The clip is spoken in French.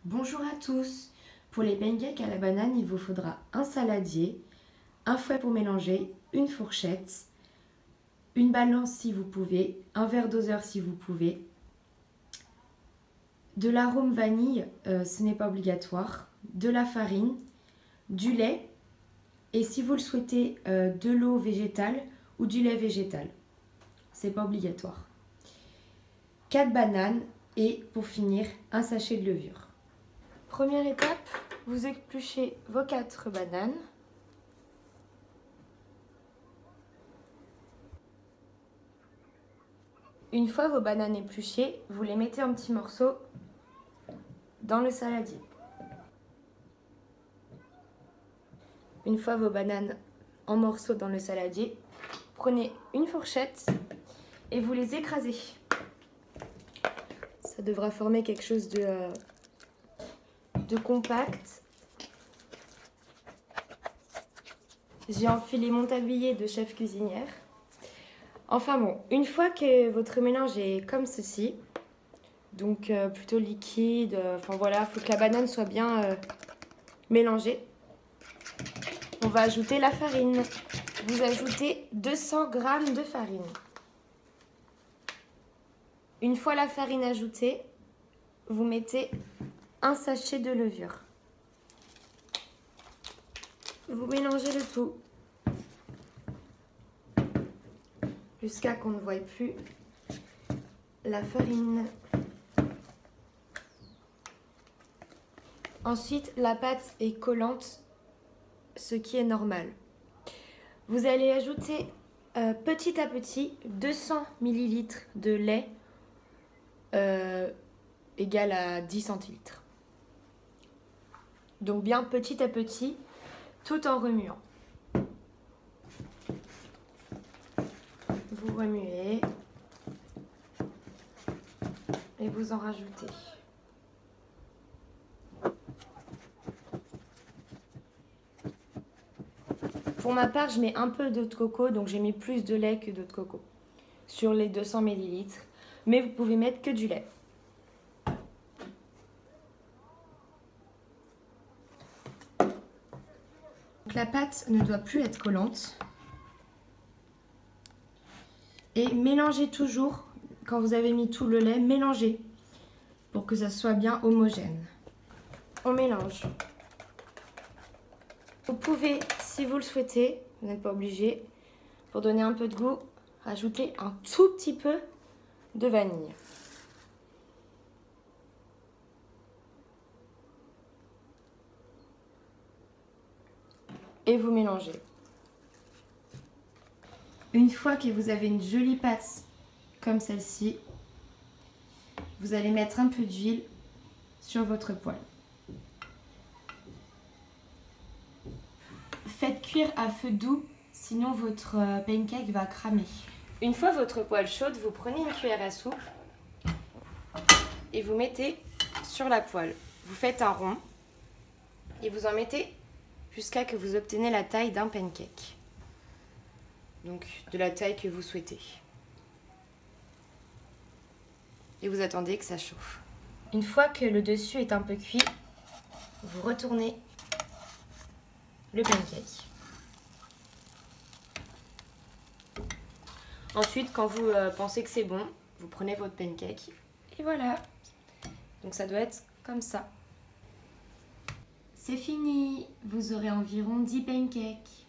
Bonjour à tous. Pour les pancakes à la banane, il vous faudra un saladier, un fouet pour mélanger, une fourchette, une balance si vous pouvez, un verre doseur si vous pouvez, de l'arôme vanille, ce n'est pas obligatoire, de la farine, du lait et si vous le souhaitez, de l'eau végétale ou du lait végétal. C'est pas obligatoire. 4 bananes et pour finir, un sachet de levure. Première étape, vous épluchez vos 4 bananes. Une fois vos bananes épluchées, vous les mettez en petits morceaux dans le saladier. Une fois vos bananes en morceaux dans le saladier, prenez une fourchette et vous les écrasez. Ça devra former quelque chose de compact. J'ai enfilé mon tablier de chef cuisinière. Enfin bon, une fois que votre mélange est comme ceci, donc plutôt liquide, enfin voilà, il faut que la banane soit bien mélangée. On va ajouter la farine. Vous ajoutez 200 g de farine. Une fois la farine ajoutée, vous mettez un sachet de levure. Vous mélangez le tout jusqu'à qu'on ne voie plus la farine. Ensuite, la pâte est collante, ce qui est normal. Vous allez ajouter petit à petit 200 ml de lait égal à 10 centilitres. Donc bien petit à petit, tout en remuant. Vous remuez et vous en rajoutez. Pour ma part, je mets un peu d'eau de coco, donc j'ai mis plus de lait que d'eau de coco sur les 200 ml. Mais vous pouvez mettre que du lait. Donc la pâte ne doit plus être collante. Et mélangez toujours, quand vous avez mis tout le lait, mélangez pour que ça soit bien homogène. On mélange. Vous pouvez, si vous le souhaitez, vous n'êtes pas obligé, pour donner un peu de goût, rajouter un tout petit peu de vanille. Et vous mélangez. Une fois que vous avez une jolie pâte comme celle-ci, vous allez mettre un peu d'huile sur votre poêle. Faites cuire à feu doux, sinon votre pancake va cramer. Une fois votre poêle chaude, vous prenez une cuillère à soupe et vous mettez sur la poêle. Vous faites un rond et vous en mettez jusqu'à que vous obtenez la taille d'un pancake. Donc de la taille que vous souhaitez. Et vous attendez que ça chauffe. Une fois que le dessus est un peu cuit, vous retournez le pancake. Ensuite, quand vous pensez que c'est bon, vous prenez votre pancake et voilà. Donc ça doit être comme ça. C'est fini, vous aurez environ 10 pancakes.